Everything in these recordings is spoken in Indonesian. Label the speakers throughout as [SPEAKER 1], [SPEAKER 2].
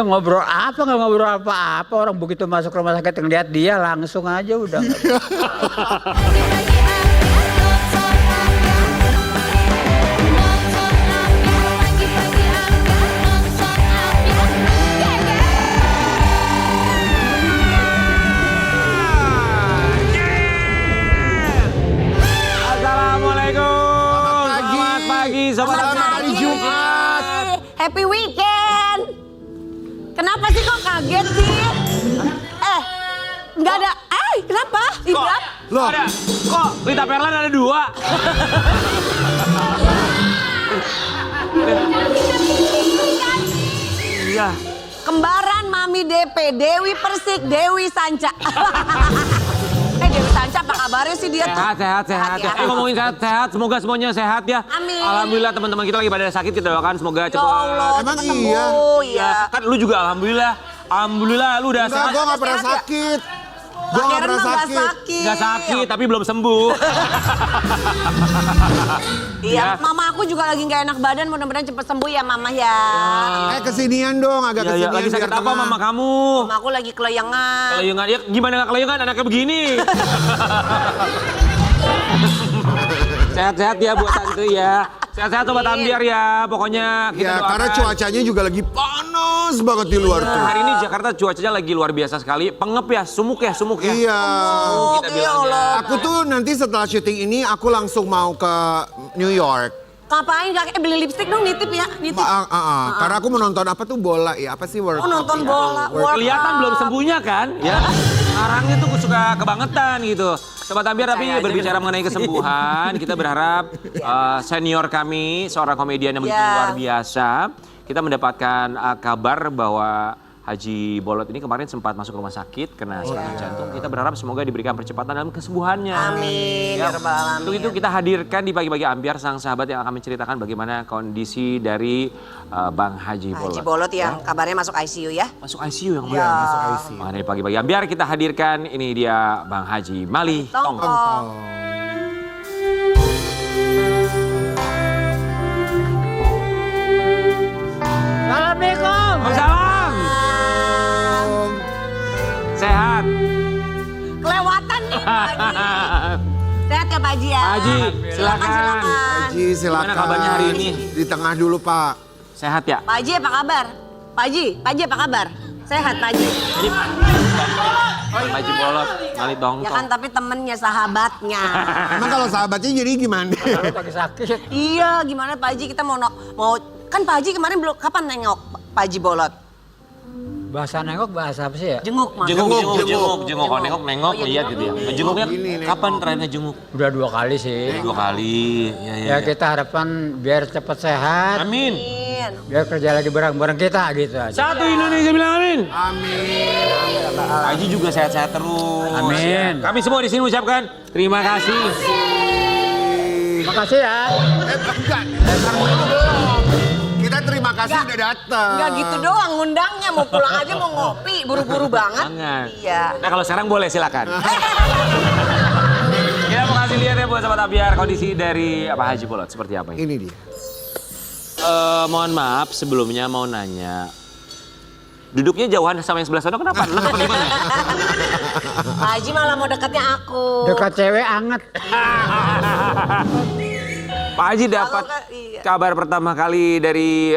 [SPEAKER 1] Ngobrol apa, nggak ngobrol apa-apa. Orang begitu masuk rumah sakit ngeliat dia langsung aja udah.
[SPEAKER 2] Assalamualaikum. Selamat pagi,
[SPEAKER 3] Selamat hari Jumat. Happy weekend. Kenapa sih kok kaget sih? Nggak ada. Kenapa? Ibram?
[SPEAKER 2] Loh, kok Rita Perlan ada 2? Iya.
[SPEAKER 3] Kembaran Mami DP, Dewi Persik, Dewi Sanca. Dewi Sanca apa kabarnya sih dia tuh?
[SPEAKER 2] Sehat ya. Ngomongin sehat, semoga semuanya sehat ya.
[SPEAKER 3] Amin.
[SPEAKER 2] Alhamdulillah teman-teman kita lagi pada sakit, kita doakan semoga
[SPEAKER 3] Ya
[SPEAKER 2] cepat.
[SPEAKER 3] Allah,
[SPEAKER 4] Emang
[SPEAKER 3] cepat
[SPEAKER 4] iya?
[SPEAKER 3] sembuh, ya.
[SPEAKER 2] Kan lu juga alhamdulillah. Alhamdulillah lu udah
[SPEAKER 4] Enggak,
[SPEAKER 2] sehat.
[SPEAKER 4] gue gak pernah
[SPEAKER 3] Sehat ya?
[SPEAKER 4] sakit. Gue
[SPEAKER 3] Pak
[SPEAKER 4] gak
[SPEAKER 3] Karen
[SPEAKER 4] pernah
[SPEAKER 3] mah nggak
[SPEAKER 4] sakit.
[SPEAKER 3] sakit.
[SPEAKER 2] Gak sakit tapi belum sembuh.
[SPEAKER 3] Iya,
[SPEAKER 2] Ya.
[SPEAKER 3] mama aku juga lagi nggak enak badan, mudah-mudahan cepat sembuh ya mama ya.
[SPEAKER 4] Kesinian dong, agak
[SPEAKER 2] Ya,
[SPEAKER 4] kesinian.
[SPEAKER 2] lagi sakit
[SPEAKER 4] biar
[SPEAKER 2] apa
[SPEAKER 4] tenang.
[SPEAKER 2] mama kamu?
[SPEAKER 3] Mama aku lagi kelayangan.
[SPEAKER 2] Kelayungan, ya gimana gak kelayungan anaknya begini? Sehat-sehat ya buat tante ya. Sehat-sehat sobat Ambiar ya. Pokoknya kita
[SPEAKER 4] Ya,
[SPEAKER 2] doakan.
[SPEAKER 4] karena cuacanya juga lagi panas banget di luar tuh.
[SPEAKER 2] Hari ini Jakarta cuacanya lagi luar biasa sekali. Pengep ya, sumuk ya.
[SPEAKER 4] Iya.
[SPEAKER 2] Kita bilangnya.
[SPEAKER 4] Aku tuh nanti setelah syuting ini, aku langsung mau ke New York.
[SPEAKER 3] Ngapain kakek beli lipstick dong, nitip ya, nitip.
[SPEAKER 4] Karena aku mau nonton apa tuh bola ya, apa sih World
[SPEAKER 3] Oh,
[SPEAKER 4] Cup
[SPEAKER 3] nonton
[SPEAKER 4] ya?
[SPEAKER 3] bola. World
[SPEAKER 2] Kelihatan
[SPEAKER 3] Cup.
[SPEAKER 2] belum sembuhnya kan? Ya. Orangnya tuh suka kebangetan gitu. Sobat Ambiar, tapi berbicara mengenai kesembuhan, kita berharap senior kami, seorang komedian yang begitu
[SPEAKER 3] Ya.
[SPEAKER 2] luar biasa, kita mendapatkan kabar bahwa Haji Bolot ini kemarin sempat masuk rumah sakit kena serangan jantung. Kita berharap semoga diberikan percepatan dalam kesembuhannya.
[SPEAKER 3] Amin, ya Rabbal Alamin.
[SPEAKER 2] Untuk itu kita hadirkan di pagi-pagi Ambiar sang sahabat yang akan menceritakan bagaimana kondisi dari Bang Haji Bolot.
[SPEAKER 3] Haji Bolot yang kabarnya masuk ICU ya.
[SPEAKER 2] Masuk ICU yang
[SPEAKER 3] Ya.
[SPEAKER 4] Masuk IC.
[SPEAKER 2] Makanya dari pagi-pagi Ambiar kita hadirkan, ini dia Bang Haji Mali Tongkol.
[SPEAKER 3] Tongkol.
[SPEAKER 1] Assalamualaikum.
[SPEAKER 2] Waalaikumsalam. Sehat.
[SPEAKER 3] Kelewatan nih Pak Haji. Sehat ya Pak Haji ya?
[SPEAKER 2] Pak Haji, silakan.
[SPEAKER 4] Haji, silakan.
[SPEAKER 2] Gimana kabarnya hari ini?
[SPEAKER 4] Di tengah dulu, Pak.
[SPEAKER 2] Sehat ya?
[SPEAKER 3] Pak Haji apa kabar? Pak Haji apa kabar? Sehat Pak Haji?
[SPEAKER 2] Pak Haji Bolot, Mali
[SPEAKER 3] Ya
[SPEAKER 2] Tongkol.
[SPEAKER 3] kan tapi temennya, sahabatnya.
[SPEAKER 4] Emang kalau sahabatnya jadi gimana?
[SPEAKER 1] Lagi sakit.
[SPEAKER 3] Iya gimana Pak Haji, kita mau kan Pak Haji kemarin belum, kapan nengok Pak Haji Bolot?
[SPEAKER 1] Bahasa nengok bahasa apa sih ya?
[SPEAKER 3] Jenguk mas.
[SPEAKER 2] Jenguk.
[SPEAKER 3] Jenguk.
[SPEAKER 2] Kalau nengok,
[SPEAKER 3] Oh, iya,
[SPEAKER 2] lihat gitu ya.
[SPEAKER 3] nengok.
[SPEAKER 2] Jenguknya
[SPEAKER 4] Gini, nengok.
[SPEAKER 2] kapan terakhir ngejenguk?
[SPEAKER 1] Udah 2 kali sih.
[SPEAKER 2] 2 kali.
[SPEAKER 1] Ya kita harapan biar cepat sehat,
[SPEAKER 2] Amin.
[SPEAKER 3] Amin.
[SPEAKER 1] biar kerja lagi bareng-bareng kita gitu aja.
[SPEAKER 2] Satu Indonesia bilang amin.
[SPEAKER 4] Amin.
[SPEAKER 2] Haji juga sehat-sehat terus.
[SPEAKER 1] Amin.
[SPEAKER 2] Kami semua di sini ucapkan terima kasih.
[SPEAKER 1] Makasih ya.
[SPEAKER 4] Enggak. Belum. Kita terima kasih
[SPEAKER 3] Enggak.
[SPEAKER 4] udah datang.
[SPEAKER 3] Enggak gitu doang ngundangnya, mau pulang aja mau ngopi, buru-buru banget.
[SPEAKER 2] Banget.
[SPEAKER 3] Iya.
[SPEAKER 2] Nah kalau sekarang boleh silakan. Kita mau kasih lihat ya buat sahabat Ambiar kondisi dari Pak Haji Bolot seperti apa ini.
[SPEAKER 4] Ini dia.
[SPEAKER 2] Mohon maaf sebelumnya mau nanya. Duduknya jauhan sama yang sebelah sana kenapa? Lu apa gimana?
[SPEAKER 3] Pak Haji malah mau dekatnya aku.
[SPEAKER 1] Dekat cewek anget.
[SPEAKER 2] Pak Haji dapat
[SPEAKER 3] Kalau iya.
[SPEAKER 2] kabar pertama kali dari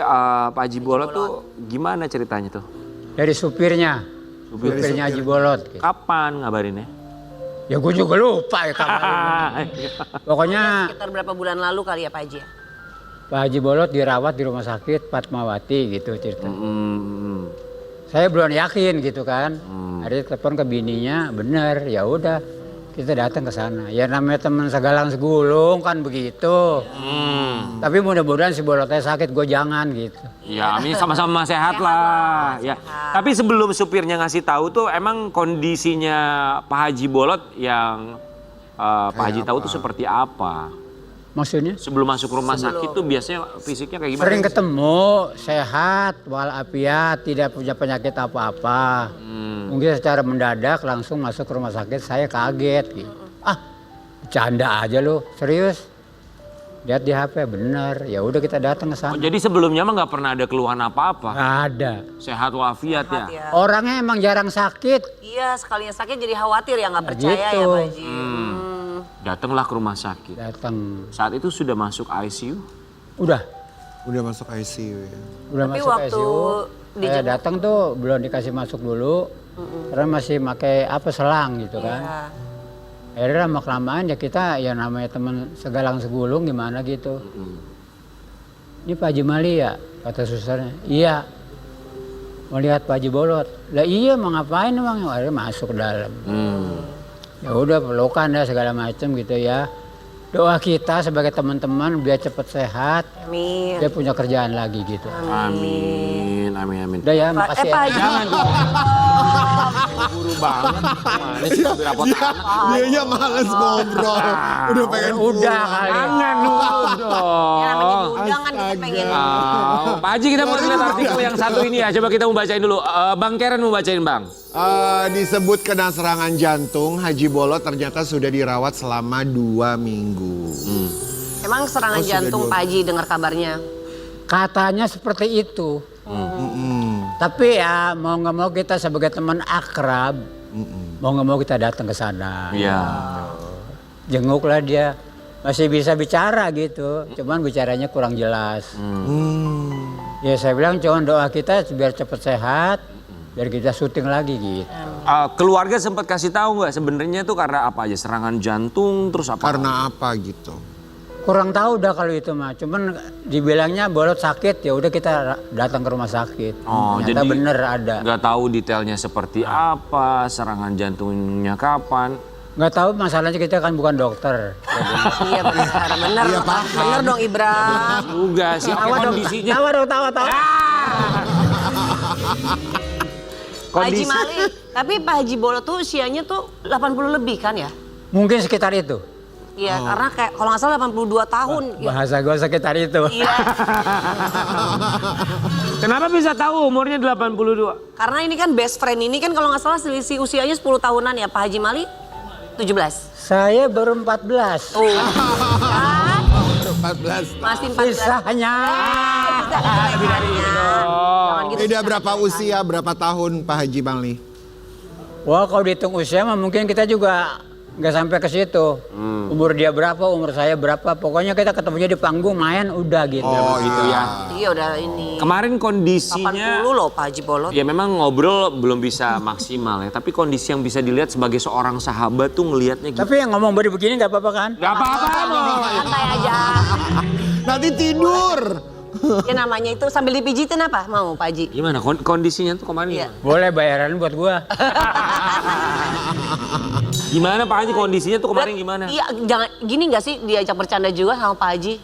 [SPEAKER 2] Pak Haji Bolot tuh gimana ceritanya tuh?
[SPEAKER 1] Dari supirnya. Supirnya Haji Bolot. gitu.
[SPEAKER 2] Kapan ngabarinnya?
[SPEAKER 1] Ya gue juga lupa ya kabarnya. Pokoknya
[SPEAKER 3] Sekitar berapa bulan lalu kali ya Pak Haji ya?
[SPEAKER 1] Pak Haji Bolot dirawat di rumah sakit Fatmawati gitu cerita.
[SPEAKER 2] Hmm.
[SPEAKER 1] Saya belum yakin gitu kan. Akhirnya telepon ke bininya, bener ya udah kita datang ke sana. Ya namanya teman segalang segulung kan begitu. Tapi mudah-mudahan si Bolotnya sakit, gue jangan gitu.
[SPEAKER 2] Ya, amin sama-sama sehat lah. Ya. Tapi sebelum supirnya ngasih tahu tuh emang kondisinya Pak Haji Bolot yang Pak Haji tahu tuh seperti apa?
[SPEAKER 1] Maksudnya?
[SPEAKER 2] Sebelum masuk rumah sakit tuh biasanya fisiknya kayak gimana?
[SPEAKER 1] Sering ketemu, sehat, walafiat, tidak punya penyakit apa-apa. Mungkin secara mendadak langsung masuk rumah sakit, saya kaget gitu. Ah, bercanda aja lu, serius. lihat di HP bener. Ya udah kita datang ke
[SPEAKER 2] Oh,
[SPEAKER 1] sana.
[SPEAKER 2] jadi sebelumnya mah nggak pernah ada keluhan apa-apa.
[SPEAKER 1] Nggak ada.
[SPEAKER 2] Sehat walafiat ya.
[SPEAKER 3] Ya.
[SPEAKER 1] Orangnya emang jarang sakit.
[SPEAKER 3] Iya, sekalinya sakit jadi khawatir ya, nggak percaya ya
[SPEAKER 1] Gitu.
[SPEAKER 3] Pak Haji.
[SPEAKER 2] Datanglah ke rumah sakit.
[SPEAKER 1] Datang.
[SPEAKER 2] Saat itu sudah masuk ICU.
[SPEAKER 1] Udah.
[SPEAKER 4] Udah masuk ICU ya.
[SPEAKER 1] Udah
[SPEAKER 3] Tapi
[SPEAKER 1] masuk
[SPEAKER 3] waktu
[SPEAKER 1] ICU. Saya
[SPEAKER 3] dijenguk-
[SPEAKER 1] datang tuh belum dikasih masuk dulu. Karena masih pakai selang gitu kan.
[SPEAKER 3] Iya.
[SPEAKER 1] Akhirnya lama kelamaan ya kita ya namanya teman segalang segulung gimana gitu. Ini Pak Haji Mali ya, kata susternya. Iya. Mau lihat Pak Haji Bolot. Lah iya mau ngapain emang? Akhirnya masuk ke dalam. Ya udah pelukan ya segala macam gitu ya. Doa kita sebagai teman-teman biar cepet sehat.
[SPEAKER 3] Amin.
[SPEAKER 1] Dia punya kerjaan lagi gitu.
[SPEAKER 2] Amin, amin, amin.
[SPEAKER 1] Udah ya, makasih
[SPEAKER 3] Pak
[SPEAKER 1] ya.
[SPEAKER 3] Haji.
[SPEAKER 2] Buru banget. Mana sih kopi rapot anak?
[SPEAKER 4] Dianya males ngobrol. Udah pengen
[SPEAKER 1] Udah
[SPEAKER 4] pulang.
[SPEAKER 1] kali.
[SPEAKER 2] Jangan dulu
[SPEAKER 3] Ya, namanya
[SPEAKER 2] dong.
[SPEAKER 3] diundang kan kita pengen.
[SPEAKER 2] Pak Haji kita mau lihat artikel yang satu ini ya. Coba kita mau bacain dulu. Bang Karen mau bacain Bang.
[SPEAKER 4] Disebut kena serangan jantung, Haji Bolot ternyata sudah dirawat selama 2 minggu.
[SPEAKER 3] Emang serangan
[SPEAKER 4] Oh, sudah
[SPEAKER 3] jantung
[SPEAKER 4] 2.
[SPEAKER 3] Pak Haji dengar kabarnya.
[SPEAKER 1] Katanya seperti itu. Tapi ya mau nggak mau kita sebagai teman akrab, mau nggak mau kita datang ke sana.
[SPEAKER 2] Iya.
[SPEAKER 1] Jenguklah dia. Masih bisa bicara gitu, cuman bicaranya kurang jelas. Ya saya bilang cuman doa kita biar cepet sehat, biar kita syuting lagi gitu.
[SPEAKER 2] Keluarga sempat kasih tahu nggak sebenarnya tuh karena apa aja? Serangan jantung terus apa?
[SPEAKER 4] Karena apa gitu?
[SPEAKER 1] Kurang tahu dah kalau itu mah, cuman dibilangnya Bolot sakit, ya udah kita datang ke rumah sakit.
[SPEAKER 2] Oh,
[SPEAKER 1] Ternyata
[SPEAKER 2] jadi
[SPEAKER 1] bener ada.
[SPEAKER 2] nggak tahu detailnya seperti apa, serangan jantungnya kapan.
[SPEAKER 1] Nggak tahu masalahnya kita kan bukan dokter.
[SPEAKER 3] Iya benar, benar.
[SPEAKER 4] Iya, Pak.
[SPEAKER 3] Benar dong Ibra.
[SPEAKER 2] Juga sih kondisinya.
[SPEAKER 1] Tawa dong, tawa.
[SPEAKER 3] Pak Haji Mali, tapi Pak Haji Bolot tuh usianya tuh 80 lebih kan ya?
[SPEAKER 1] Mungkin sekitar itu.
[SPEAKER 3] Iya, karena kayak kalau nggak salah 82 tahun.
[SPEAKER 1] Bahasa gue sekitar itu.
[SPEAKER 3] Iya,
[SPEAKER 2] Kenapa bisa tahu umurnya 82?
[SPEAKER 3] karena ini kan best friend ini kan kalau nggak salah selisih usianya 10 tahunan ya. Pak Haji Mali 17.
[SPEAKER 1] Saya baru 14.
[SPEAKER 3] Tuh, kan?
[SPEAKER 4] 14.
[SPEAKER 3] Masih 14.
[SPEAKER 1] Sisanya.
[SPEAKER 2] Lebih dari itu dong.
[SPEAKER 3] Jangan gitu.
[SPEAKER 4] Beda berapa usia, berapa tahun Pak Haji Mali?
[SPEAKER 1] Wah kalau dihitung usia mah mungkin kita juga nggak sampai ke situ. Umur dia berapa, umur saya berapa. Pokoknya kita ketemunya di panggung main udah gitu.
[SPEAKER 2] Oh gitu ya.
[SPEAKER 3] Iya udah ini.
[SPEAKER 2] Kemarin kondisinya
[SPEAKER 3] 80 loh Pak Haji Bolot.
[SPEAKER 2] ya memang ngobrol belum bisa maksimal ya. Tapi kondisi yang bisa dilihat sebagai seorang sahabat tuh ngelihatnya gitu.
[SPEAKER 1] Tapi yang ngomong begini nggak apa-apa kan?
[SPEAKER 2] Gak apa-apa loh.
[SPEAKER 3] Santai aja.
[SPEAKER 4] Nanti tidur.
[SPEAKER 3] Ya namanya itu sambil dipijitin apa? Mau Pak Haji?
[SPEAKER 2] Gimana kondisinya tuh kemarin
[SPEAKER 3] Iya.
[SPEAKER 2] gimana?
[SPEAKER 1] Boleh bayaran buat gua.
[SPEAKER 2] Gimana Pak Haji kondisinya tuh kemarin gimana?
[SPEAKER 3] Iya, jangan gini nggak sih diajak bercanda juga sama Pak Haji?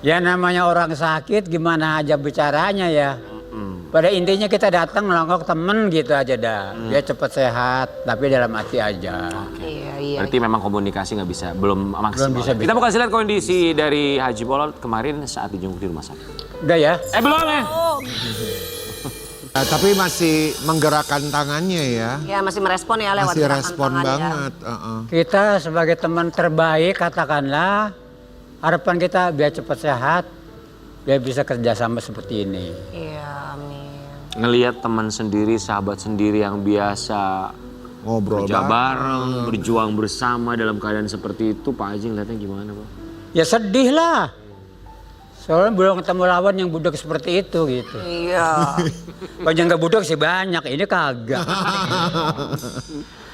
[SPEAKER 1] Ya namanya orang sakit gimana aja bicaranya ya. Pada intinya kita datang ngelongkok temen gitu aja dah. Dia cepet sehat tapi dalam hati aja.
[SPEAKER 3] Iya, iya.
[SPEAKER 2] Berarti memang komunikasi nggak bisa, belum maksimal.
[SPEAKER 1] bisa.
[SPEAKER 2] Kita mau kasih lihat kondisi dari Haji Bolot kemarin saat dijenguk di rumah sakit.
[SPEAKER 1] Udah ya.
[SPEAKER 2] Belum ya?
[SPEAKER 4] Tapi masih menggerakkan tangannya ya.
[SPEAKER 3] Ya masih merespon ya lewat
[SPEAKER 4] Masih
[SPEAKER 3] gerakan
[SPEAKER 4] respon
[SPEAKER 3] tangan ya.
[SPEAKER 4] banget.
[SPEAKER 1] Kita sebagai teman terbaik katakanlah harapan kita biar cepat sehat, biar bisa kerjasama seperti ini.
[SPEAKER 3] Iya, amin.
[SPEAKER 2] Ngelihat teman sendiri, sahabat sendiri yang biasa
[SPEAKER 4] Ngobrol
[SPEAKER 2] kerja
[SPEAKER 4] banget.
[SPEAKER 2] bareng, berjuang bersama dalam keadaan seperti itu, Pak Haji ngeliatnya gimana Pak?
[SPEAKER 1] Ya sedih lah. Soalnya belum ketemu lawan yang budak seperti itu gitu.
[SPEAKER 3] Iya.
[SPEAKER 1] Kalau yang nggak budak sih banyak, ini kagak.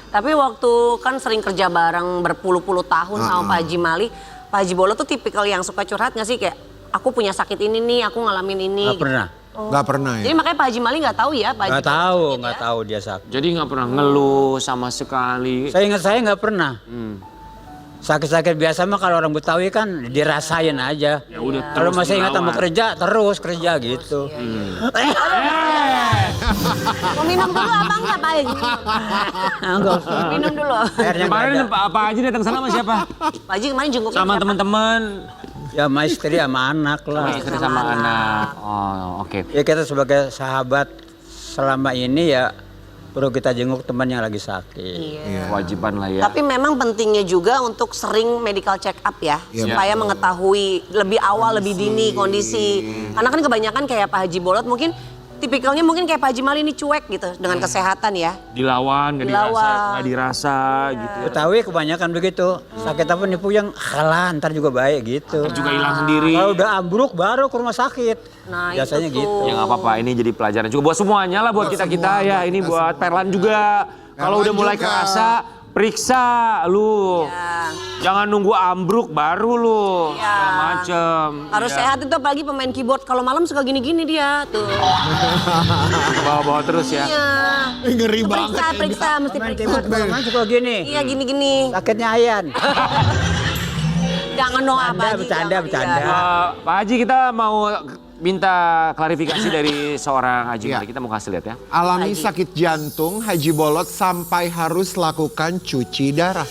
[SPEAKER 3] Tapi waktu kan sering kerja bareng berpuluh-puluh tahun sama Pak Haji Mali, Pak Haji Bolot tuh tipikal yang suka curhat nggak sih kayak aku punya sakit ini nih, aku ngalamin ini.
[SPEAKER 1] Nggak pernah.
[SPEAKER 4] Nggak pernah ya.
[SPEAKER 3] Jadi makanya Pak Haji Mali nggak tahu ya Pak Haji.
[SPEAKER 1] Nggak tahu,
[SPEAKER 3] sakit
[SPEAKER 1] nggak
[SPEAKER 3] ya?
[SPEAKER 1] tahu dia sakit.
[SPEAKER 2] Jadi nggak pernah ngeluh sama sekali.
[SPEAKER 1] Saya ingat saya nggak pernah. Sakit-sakit biasa mah kalau orang Betawi kan dirasain aja.
[SPEAKER 2] Ya udah
[SPEAKER 1] Kalau
[SPEAKER 2] terus
[SPEAKER 1] masih ingat sama
[SPEAKER 2] dilawan.
[SPEAKER 1] kerja, terus kerja gitu.
[SPEAKER 3] Mau minum dulu apa enggak Pak Haji?
[SPEAKER 1] Enggak usah.
[SPEAKER 3] Minum dulu.
[SPEAKER 1] Airnya nggak
[SPEAKER 2] Kemarin
[SPEAKER 1] ada.
[SPEAKER 2] Pak Haji datang sana sama siapa?
[SPEAKER 3] Pak Haji kemarin jenguknya
[SPEAKER 2] Sama
[SPEAKER 3] siapa?
[SPEAKER 2] teman-teman.
[SPEAKER 1] Ya sama istri sama anak lah.
[SPEAKER 2] Istri sama anak. Oh oke.
[SPEAKER 1] Ya kita sebagai sahabat selama ini ya perlu kita jenguk teman yang lagi sakit.
[SPEAKER 3] Iya.
[SPEAKER 2] Kewajiban lah ya.
[SPEAKER 3] Tapi memang pentingnya juga untuk sering medical check up ya, supaya mengetahui lebih awal, lebih dini kondisi. Karena kan kebanyakan kayak Pak Haji Bolot mungkin tipikalnya mungkin kayak Pak Haji Mali ini cuek gitu dengan kesehatan ya.
[SPEAKER 2] Dilawan, nggak dirasa gitu.
[SPEAKER 1] Betawi kebanyakan begitu. Sakit apa nih puyeng, kalah ntar juga baik gitu.
[SPEAKER 2] Juga hilang sendiri.
[SPEAKER 1] Kalau udah ambruk baru ke rumah sakit.
[SPEAKER 3] Nah,
[SPEAKER 1] Biasanya
[SPEAKER 3] itu tuh.
[SPEAKER 1] gitu.
[SPEAKER 2] Ya nggak apa-apa, ini jadi pelajaran juga buat semuanya lah, buat kita-kita ya. Ini buat Perlan juga. Kalau udah mulai
[SPEAKER 4] juga.
[SPEAKER 2] kerasa, periksa lu.
[SPEAKER 3] Ya.
[SPEAKER 2] Jangan nunggu ambruk baru lu.
[SPEAKER 3] Iya.
[SPEAKER 2] Segala macem.
[SPEAKER 3] Harus
[SPEAKER 2] Ya.
[SPEAKER 3] sehat itu apalagi pemain keyboard. Kalau malam suka gini-gini dia tuh.
[SPEAKER 2] Bawa-bawa terus ya.
[SPEAKER 3] Iya.
[SPEAKER 4] Ngeri banget.
[SPEAKER 3] Periksa, mesti
[SPEAKER 1] Main
[SPEAKER 3] periksa.
[SPEAKER 1] keyboard kemana suka gini.
[SPEAKER 3] Iya gini-gini.
[SPEAKER 1] Sakitnya Ayan.
[SPEAKER 3] Jangan dong apa Haji,
[SPEAKER 1] bercanda,
[SPEAKER 3] jangan.
[SPEAKER 1] bercanda.
[SPEAKER 3] Iya.
[SPEAKER 2] Pak Haji, kita mau minta klarifikasi dari seorang Haji.
[SPEAKER 4] Iya.
[SPEAKER 2] Kita mau kasih lihat ya.
[SPEAKER 4] Alami
[SPEAKER 3] Haji.
[SPEAKER 4] sakit jantung, Haji Bolot sampai harus lakukan cuci darah.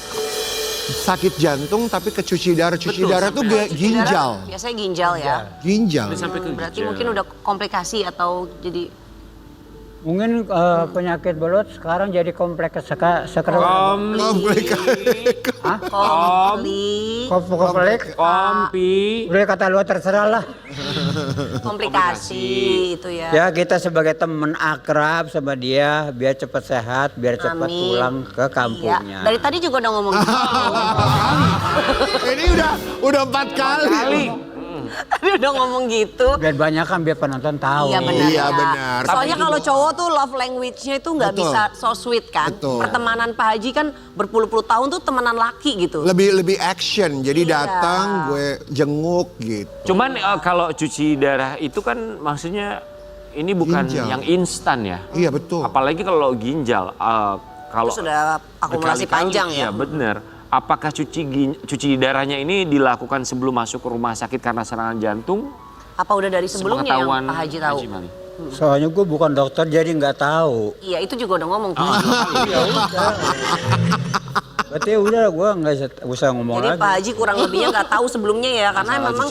[SPEAKER 4] Sakit jantung tapi ke cuci darah. Cuci
[SPEAKER 2] Betul,
[SPEAKER 4] darah tuh
[SPEAKER 3] Cuci
[SPEAKER 4] ginjal.
[SPEAKER 3] darah, biasanya ginjal ya.
[SPEAKER 4] Ginjal.
[SPEAKER 2] Sampai ke
[SPEAKER 3] Berarti
[SPEAKER 2] ginjal.
[SPEAKER 3] mungkin udah komplikasi atau jadi
[SPEAKER 1] Mungkin penyakit Bolot sekarang jadi kompleks sekarang.
[SPEAKER 3] kompleks,
[SPEAKER 2] Kompi.
[SPEAKER 1] Udah kata lu terserah lah.
[SPEAKER 3] komplikasi itu ya.
[SPEAKER 1] Ya kita sebagai teman akrab sama dia biar cepat sehat, biar cepat
[SPEAKER 3] Amin.
[SPEAKER 1] pulang ke
[SPEAKER 3] Iya.
[SPEAKER 1] kampungnya.
[SPEAKER 3] Dari tadi juga udah ngomong gitu.
[SPEAKER 4] Ini udah 4 kali.
[SPEAKER 3] Tadi udah ngomong gitu.
[SPEAKER 1] Biar banyak kan biar penonton tahu.
[SPEAKER 3] Iya benar.
[SPEAKER 4] Iya,
[SPEAKER 3] ya.
[SPEAKER 4] benar.
[SPEAKER 3] Soalnya
[SPEAKER 4] Tapi
[SPEAKER 3] kalau
[SPEAKER 4] itu
[SPEAKER 3] cowok tuh love language-nya itu nggak
[SPEAKER 4] Betul.
[SPEAKER 3] bisa so sweet kan.
[SPEAKER 4] Betul.
[SPEAKER 3] Pertemanan Pak Haji kan berpuluh-puluh tahun tuh temenan laki gitu.
[SPEAKER 4] Lebih action. Jadi
[SPEAKER 3] Iya.
[SPEAKER 4] datang gue jenguk gitu.
[SPEAKER 2] Cuman kalau cuci darah itu kan maksudnya ini bukan
[SPEAKER 4] Ginjal.
[SPEAKER 2] yang instan ya.
[SPEAKER 4] Iya betul.
[SPEAKER 2] Apalagi kalau ginjal. Kalau
[SPEAKER 3] Itu sudah akumulasi
[SPEAKER 2] berkali-kali,
[SPEAKER 3] panjang ya.
[SPEAKER 2] Iya benar. Apakah cuci darahnya ini dilakukan sebelum masuk ke rumah sakit karena serangan jantung?
[SPEAKER 3] Apa udah dari sebelumnya yang
[SPEAKER 2] Sepengetahuan
[SPEAKER 3] Pak Haji tahu?
[SPEAKER 2] Mali.
[SPEAKER 1] Soalnya gue bukan dokter jadi nggak tahu.
[SPEAKER 3] Iya itu juga udah ngomong.
[SPEAKER 1] Ya udah. Berarti udah gue nggak usah ngomong
[SPEAKER 3] Jadi
[SPEAKER 1] lagi.
[SPEAKER 3] Pak Haji kurang lebihnya nggak tahu sebelumnya ya karena
[SPEAKER 2] Masalah
[SPEAKER 3] memang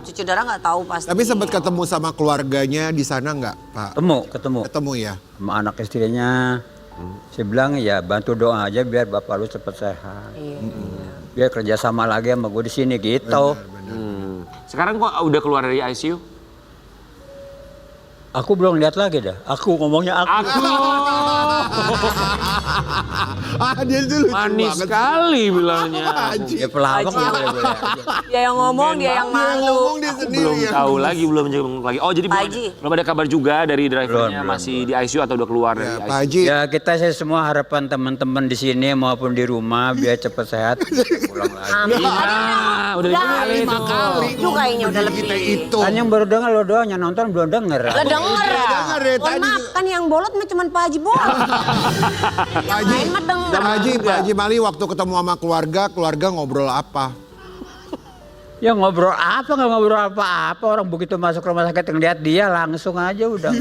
[SPEAKER 2] cuci darah.
[SPEAKER 3] nggak tahu pasti.
[SPEAKER 4] Tapi sempat ketemu sama keluarganya di sana nggak, Pak?
[SPEAKER 1] Ketemu
[SPEAKER 4] Ketemu ya.
[SPEAKER 1] sama anak istrinya. Saya bilang ya bantu doa aja biar bapak lu cepat sehat.
[SPEAKER 3] Iya.
[SPEAKER 1] Biar kerjasama lagi sama gue di sini gitu.
[SPEAKER 2] Sekarang kok udah keluar dari ICU?
[SPEAKER 1] Aku belum lihat lagi dah. Aku ngomongnya aku.
[SPEAKER 4] Dia itu lucu
[SPEAKER 2] Manis
[SPEAKER 4] banget.
[SPEAKER 2] sekali bilangnya.
[SPEAKER 4] Haji.
[SPEAKER 1] Ya pelawak
[SPEAKER 3] Haji.
[SPEAKER 1] boleh aja.
[SPEAKER 3] Dia yang ngomong, dia yang
[SPEAKER 4] Dia
[SPEAKER 3] malu.
[SPEAKER 4] ngomong dia sendiri.
[SPEAKER 2] Belum
[SPEAKER 4] ya.
[SPEAKER 2] tahu lagi, belum jenguk lagi. Oh jadi
[SPEAKER 3] Pak
[SPEAKER 2] belum
[SPEAKER 3] Haji.
[SPEAKER 2] belum ada kabar juga dari drivernya
[SPEAKER 1] Belum.
[SPEAKER 2] masih di ICU atau udah keluar dari
[SPEAKER 4] Ya,
[SPEAKER 2] ICU?
[SPEAKER 4] Pak Haji.
[SPEAKER 1] Ya kita saya semua harapan teman-teman di sini maupun di rumah biar cepat sehat pulang lagi.
[SPEAKER 3] Amin.
[SPEAKER 2] Nah, udah
[SPEAKER 3] Udah
[SPEAKER 2] 5 kali
[SPEAKER 3] Itu kayaknya udah lebih.
[SPEAKER 4] Kita itu.
[SPEAKER 1] Kan yang baru dengar lo doang, yang nonton belum denger.
[SPEAKER 3] Udah denger ya?
[SPEAKER 4] denger ya,
[SPEAKER 3] Mohon
[SPEAKER 4] tadi
[SPEAKER 3] maaf, kan yang bolot mah cuma Pak Haji Bolot.
[SPEAKER 4] Pak Haji,
[SPEAKER 3] lain mah denger.
[SPEAKER 4] Pak Haji Mali waktu ketemu sama keluarga ngobrol apa?
[SPEAKER 1] Ya ngobrol apa, nggak ngobrol apa-apa. Orang begitu masuk rumah sakit ngeliat dia langsung aja udah.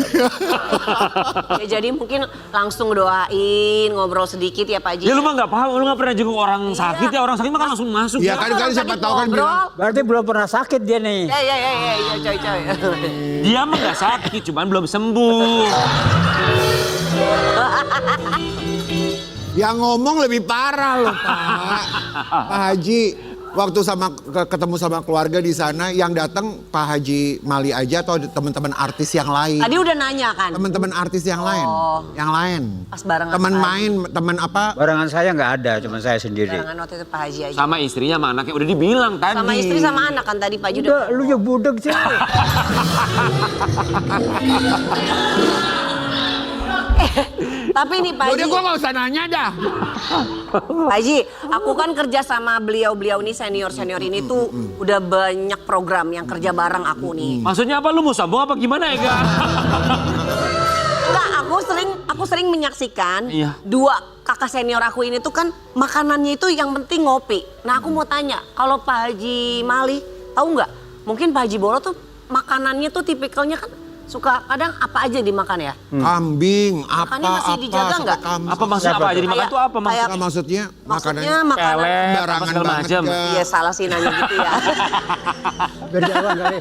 [SPEAKER 3] Ya, jadi mungkin langsung doain, ngobrol sedikit ya Pak Haji.
[SPEAKER 2] Ya lu mah nggak paham, lu nggak pernah jenguk orang sakit ya, orang sakit mah kan langsung masuk.
[SPEAKER 4] Iya
[SPEAKER 2] ya.
[SPEAKER 4] kan
[SPEAKER 3] Orang
[SPEAKER 4] siapa
[SPEAKER 3] tadi
[SPEAKER 4] tahu kan
[SPEAKER 3] ngobrol.
[SPEAKER 4] bilang.
[SPEAKER 1] Berarti belum pernah sakit dia nih.
[SPEAKER 3] Ya, coy.
[SPEAKER 2] Dia mah nggak sakit, cuman belum sembuh.
[SPEAKER 4] Yang ngomong lebih parah loh Pak. Pak Haji, waktu ketemu sama keluarga di sana, yang datang Pak Haji Mali aja atau teman-teman artis yang lain?
[SPEAKER 3] Tadi udah nanya kan?
[SPEAKER 4] Teman-teman artis yang lain, yang lain.
[SPEAKER 3] Pas barengan
[SPEAKER 4] Teman
[SPEAKER 3] Pak
[SPEAKER 4] main, teman apa?
[SPEAKER 1] Barangan saya nggak ada, cuma saya sendiri.
[SPEAKER 3] Barengan waktu itu Pak Haji aja.
[SPEAKER 2] Sama istrinya sama anaknya udah dibilang tadi.
[SPEAKER 3] Sama istri sama anak kan tadi Pak Haji
[SPEAKER 1] Udah, lu ya budek sih.
[SPEAKER 3] Tapi nih Pak Haji.
[SPEAKER 4] Udah gua nggak usah nanya dah.
[SPEAKER 3] Pak Haji, aku kan kerja sama beliau-beliau ini senior-senior ini tuh udah banyak program yang kerja bareng aku nih.
[SPEAKER 2] Maksudnya apa, lu mau sambung apa gimana ya Kak?
[SPEAKER 3] Enggak, aku sering menyaksikan
[SPEAKER 2] Iya.
[SPEAKER 3] dua kakak senior aku ini tuh kan makanannya itu yang penting ngopi. Nah aku mau tanya, kalau Pak Haji Mali tahu nggak? Mungkin Pak Haji Bolot tuh makanannya tuh tipikalnya kan suka kadang apa aja dimakan ya?
[SPEAKER 4] Kambing,
[SPEAKER 3] Makannya masih dijaga
[SPEAKER 4] suka
[SPEAKER 3] nggak?
[SPEAKER 4] kambing.
[SPEAKER 2] Apa maksudnya apa? Jadi makan
[SPEAKER 3] Kayak-
[SPEAKER 2] tuh apa maksudnya?
[SPEAKER 3] kayak-
[SPEAKER 4] Nggak, maksudnya
[SPEAKER 3] Maksudnya
[SPEAKER 4] makanannya
[SPEAKER 3] makanan
[SPEAKER 2] Pelet, apa
[SPEAKER 4] barangan
[SPEAKER 2] segala
[SPEAKER 4] banget
[SPEAKER 2] macam.
[SPEAKER 4] nggak?
[SPEAKER 3] Iya salah sih nanya gitu ya.
[SPEAKER 1] berjauhan kali.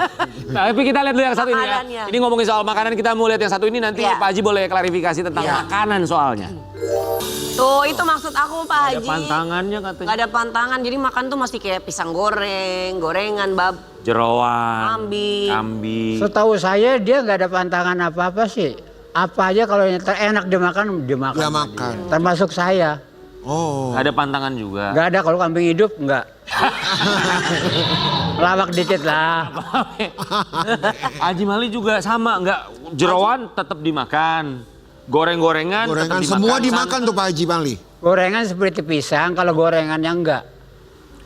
[SPEAKER 2] Nah, tapi kita lihat dulu yang satu ini ya.
[SPEAKER 3] Makanannya.
[SPEAKER 2] Ini ngomongin soal makanan, kita mau lihat yang satu ini nanti
[SPEAKER 3] Iya.
[SPEAKER 2] Pak Haji boleh klarifikasi tentang makanan soalnya.
[SPEAKER 3] Tuh itu maksud aku Pak
[SPEAKER 2] Ada
[SPEAKER 3] Haji.
[SPEAKER 2] pantangannya katanya.
[SPEAKER 3] Gak ada pantangan, jadi makan tuh masih kayak pisang goreng, gorengan,
[SPEAKER 2] Jeroan,
[SPEAKER 3] Kambing.
[SPEAKER 2] kambing.
[SPEAKER 1] Setahu saya dia nggak ada pantangan apa-apa sih. Apa aja kalau yang terenak dimakan, dimakan.
[SPEAKER 4] Dia makan.
[SPEAKER 1] Termasuk saya.
[SPEAKER 4] Oh.
[SPEAKER 2] Ada pantangan juga.
[SPEAKER 1] Nggak ada kalau kambing hidup, nggak. Lawak dikit lah.
[SPEAKER 2] Haji Mali juga sama, nggak jeroan tetap dimakan. Goreng-gorengan
[SPEAKER 4] Gorengan
[SPEAKER 2] tetap
[SPEAKER 4] semua
[SPEAKER 2] dimakan.
[SPEAKER 4] dimakan tuh Pak Haji Mali.
[SPEAKER 1] Gorengan seperti pisang, kalau gorengannya enggak.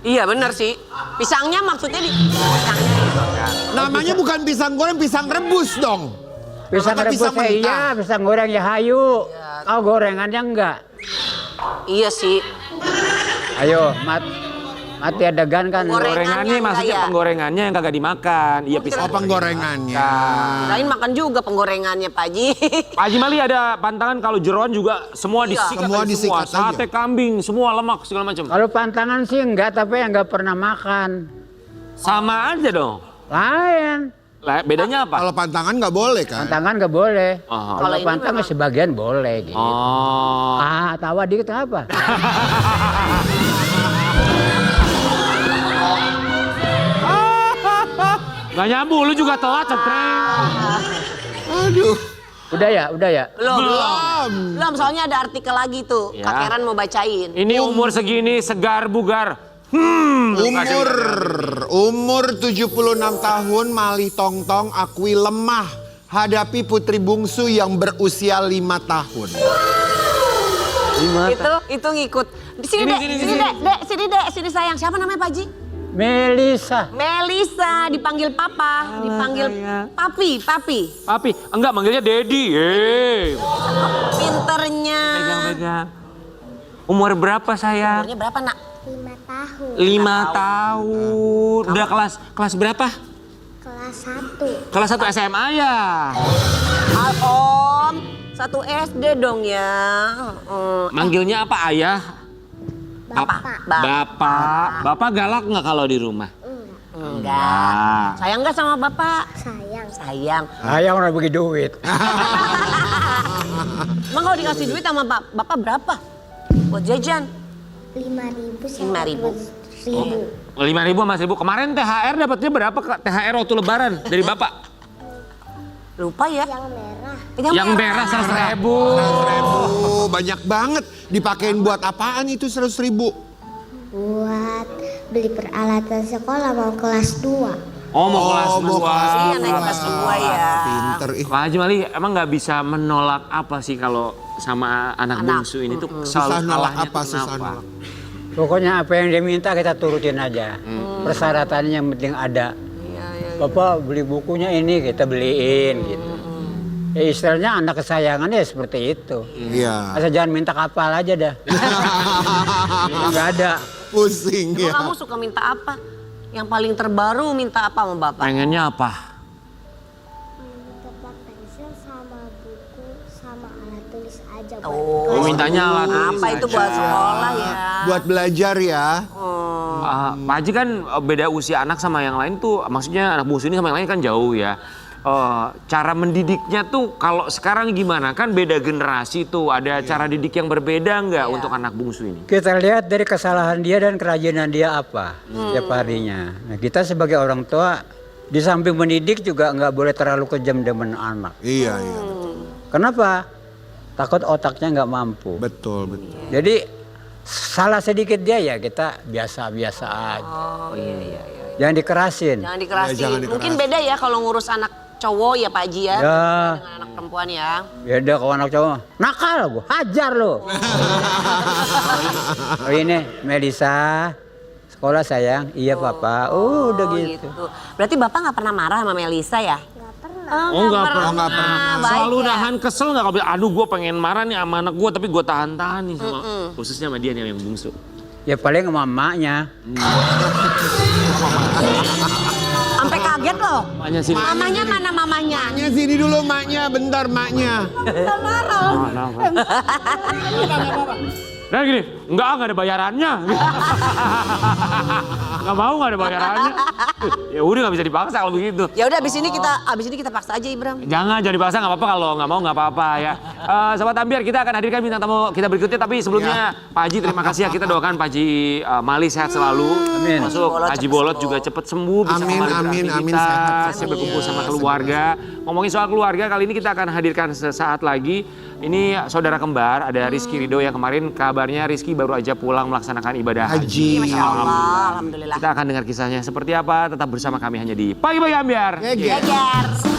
[SPEAKER 3] Iya bener sih. Pisangnya maksudnya pisangnya
[SPEAKER 4] Namanya bukan pisang goreng, pisang rebus dong.
[SPEAKER 1] Pisang
[SPEAKER 4] Apa pisang
[SPEAKER 1] rebusnya iya,
[SPEAKER 4] mentah?
[SPEAKER 1] pisang goreng ya hayu. Kalau gorengannya enggak.
[SPEAKER 3] Iya sih.
[SPEAKER 1] Ayo, mati adegan kan.
[SPEAKER 2] Gorengannya maksudnya
[SPEAKER 3] kayak-
[SPEAKER 2] penggorengannya yang kagak dimakan. Iya pisang.
[SPEAKER 4] Oh, penggorengannya.
[SPEAKER 3] Kirain makan juga penggorengannya Pak Haji.
[SPEAKER 2] Pak Haji Mali ada pantangan kalau jeroan juga semua
[SPEAKER 3] Iya.
[SPEAKER 2] disikat.
[SPEAKER 4] Semua
[SPEAKER 2] aja
[SPEAKER 4] disikat aja.
[SPEAKER 2] Sate kambing, semua lemak segala macam.
[SPEAKER 1] Kalau pantangan sih enggak, tapi yang enggak pernah makan.
[SPEAKER 2] Sama aja dong.
[SPEAKER 1] Lain.
[SPEAKER 2] Lah, bedanya apa?
[SPEAKER 4] Kalau pantangan nggak boleh kan?
[SPEAKER 1] Pantangan enggak boleh.
[SPEAKER 2] Aha.
[SPEAKER 1] Kalau
[SPEAKER 3] Kalau ini
[SPEAKER 1] pantangan sebagian boleh gitu.
[SPEAKER 2] Oh.
[SPEAKER 1] Tawa dikit apa?
[SPEAKER 2] Gak nyambung, lu juga telat, cetreng.
[SPEAKER 4] Aduh.
[SPEAKER 1] Udah ya, udah ya.
[SPEAKER 3] Belum, soalnya ada artikel lagi tuh.
[SPEAKER 2] Ya.
[SPEAKER 3] Kak Heran mau bacain.
[SPEAKER 2] Ini umur segini, segar bugar.
[SPEAKER 4] Umur 76 tahun Mali Tongtong akui lemah hadapi putri bungsu yang berusia 5 tahun.
[SPEAKER 3] Itu ngikut. Di sini, Dek.
[SPEAKER 2] Sini,
[SPEAKER 3] Sini,
[SPEAKER 2] sini.
[SPEAKER 3] Dek. Dek, sini, Dek. Sini sayang. Siapa namanya Pak Haji?
[SPEAKER 1] Melisa.
[SPEAKER 3] Melisa, dipanggil Papa, dipanggil Papi.
[SPEAKER 2] Papi, enggak manggilnya Dedi.
[SPEAKER 3] Pinternya.
[SPEAKER 2] Pegang-pegang. Umur berapa sayang?
[SPEAKER 3] Umurnya berapa, Nak?
[SPEAKER 5] 5 tahun.
[SPEAKER 2] 5 tahun. Udah kelas berapa?
[SPEAKER 5] Kelas 1.
[SPEAKER 2] Kelas 1 SMA ya.
[SPEAKER 3] Om, 1 SD dong ya.
[SPEAKER 2] Manggilnya apa ayah?
[SPEAKER 5] Bapak.
[SPEAKER 2] Bapak galak nggak kalau di rumah?
[SPEAKER 3] Enggak. Sayang nggak sama Bapak?
[SPEAKER 5] Sayang.
[SPEAKER 3] Sayang.
[SPEAKER 1] Ayah orang bagi duit.
[SPEAKER 3] Emang kalau dikasih duit sama Bapak berapa? Buat jajan?
[SPEAKER 5] 5.000
[SPEAKER 3] 5.000.
[SPEAKER 5] sama 10.000.
[SPEAKER 2] 5.000 sama 1.000. Kemarin THR dapatnya berapa Kak? THR waktu lebaran dari Bapak?
[SPEAKER 3] Lupa ya.
[SPEAKER 5] Yang merah
[SPEAKER 2] Yang merah 100.000.
[SPEAKER 4] Oh, banyak banget. Dipakein buat apaan itu 100.000?
[SPEAKER 5] buat beli peralatan sekolah mau kelas 2.
[SPEAKER 2] Oh mau kelas
[SPEAKER 4] mau
[SPEAKER 2] 2.
[SPEAKER 4] kelas
[SPEAKER 3] Iya, naik kelas 2 ya.
[SPEAKER 4] Pinter ih.
[SPEAKER 2] Pak Haji Mali emang nggak bisa menolak apa sih kalau sama anak bungsu ini tuh
[SPEAKER 4] Susah
[SPEAKER 2] selalu
[SPEAKER 4] nolak
[SPEAKER 2] kalahnya
[SPEAKER 4] apa,
[SPEAKER 2] tuh
[SPEAKER 4] susah
[SPEAKER 2] kenapa?
[SPEAKER 4] nolak.
[SPEAKER 1] Pokoknya apa yang dia minta kita turutin aja. Persyaratannya yang penting ada. Bapak beli bukunya ini kita beliin gitu. Ya istilahnya anak kesayangan ya seperti itu.
[SPEAKER 4] Iya.
[SPEAKER 1] Asal jangan minta kapal aja dah. Nggak ada.
[SPEAKER 4] Pusing
[SPEAKER 3] Emang
[SPEAKER 4] ya.
[SPEAKER 3] kamu suka minta apa? Yang paling terbaru minta apa sama Bapak?
[SPEAKER 2] Pengennya apa?
[SPEAKER 5] Tempat pensil sama buku sama alat tulis aja buat
[SPEAKER 3] Oh,
[SPEAKER 5] kelas
[SPEAKER 2] mintanya alat tulis
[SPEAKER 3] apa itu buat
[SPEAKER 2] aja.
[SPEAKER 3] sekolah ya?
[SPEAKER 4] Buat belajar ya.
[SPEAKER 2] Pak Haji kan beda usia anak sama yang lain tuh, maksudnya anak bungsu ini sama yang lain kan jauh ya. Cara mendidiknya tuh kalau sekarang gimana? Kan beda generasi tuh, ada cara didik yang berbeda nggak untuk anak bungsu ini?
[SPEAKER 1] Kita lihat dari kesalahan dia dan kerajinan dia apa setiap harinya. Nah, kita sebagai orang tua di samping mendidik juga nggak boleh terlalu kejam dengan anak.
[SPEAKER 4] Iya, iya.
[SPEAKER 1] Kenapa? Takut otaknya nggak mampu.
[SPEAKER 4] Betul, betul.
[SPEAKER 1] Jadi salah sedikit dia ya kita biasa-biasa aja.
[SPEAKER 3] Oh iya.
[SPEAKER 1] Jangan dikerasin.
[SPEAKER 3] Jangan dikerasin.
[SPEAKER 4] Ya, jangan dikeras.
[SPEAKER 3] Mungkin beda ya kalau ngurus anak cowok ya Pak Haji ya.
[SPEAKER 1] Ya.
[SPEAKER 3] Dengan anak perempuan ya.
[SPEAKER 1] Beda kalau anak cowok. Nakal gua, hajar lo. Oh ini Melisa. Sekolah sayang. Iya papa. Udah gitu.
[SPEAKER 3] Berarti Bapak nggak pernah marah sama Melisa ya?
[SPEAKER 5] Nggak pernah.
[SPEAKER 2] Oh nggak pernah.
[SPEAKER 4] nggak pernah.
[SPEAKER 3] Baik
[SPEAKER 2] Selalu
[SPEAKER 3] ya.
[SPEAKER 2] nahan kesel nggak kalau bilang, aduh gue pengen marah nih sama anak gue tapi gue tahan-tahan nih sama khususnya sama dia nih yang bungsu.
[SPEAKER 1] Ya paling sama emaknya.
[SPEAKER 3] Sampai kaget loh.
[SPEAKER 2] Maknya sini.
[SPEAKER 3] Mamanya mana mamanya?
[SPEAKER 4] Maknya sini dulu maknya, bentar maknya.
[SPEAKER 2] Nah gini, enggak ada bayarannya. Nggak mau nggak ada bayarannya. Ya udah nggak bisa dipaksa kalau begitu.
[SPEAKER 3] Ya udah abis ini kita paksa aja Ibram.
[SPEAKER 2] Jangan dipaksa, nggak apa-apa, kalau nggak mau nggak apa-apa ya. Sobat Ambiar, kita akan hadirkan bintang tamu kita berikutnya, tapi sebelumnya Pak Haji terima kasih ya, kita doakan Pak Haji Mali sehat selalu.
[SPEAKER 1] Amin.
[SPEAKER 2] Masuk
[SPEAKER 3] Haji
[SPEAKER 2] Haji
[SPEAKER 3] Bolot
[SPEAKER 2] Bolot
[SPEAKER 3] cepet
[SPEAKER 2] juga
[SPEAKER 3] sembuh.
[SPEAKER 2] cepet sembuh, bisa
[SPEAKER 4] Amin,
[SPEAKER 2] kembali
[SPEAKER 4] amin, amin,
[SPEAKER 2] beraktivitas,
[SPEAKER 4] sehat.
[SPEAKER 2] bisa berkumpul
[SPEAKER 4] Amin.
[SPEAKER 2] sama keluarga. Ngomongin soal keluarga, kali ini kita akan hadirkan sesaat lagi. Ini saudara kembar, ada Rizky Ridho yang kemarin kabarnya Rizky baru aja pulang melaksanakan ibadah
[SPEAKER 4] Haji.
[SPEAKER 3] Masya Allah, alhamdulillah.
[SPEAKER 2] Kita akan dengar kisahnya seperti apa, tetap bersama kami hanya di Pagi-Pagi Ambiar.
[SPEAKER 4] Geger.
[SPEAKER 3] Geger.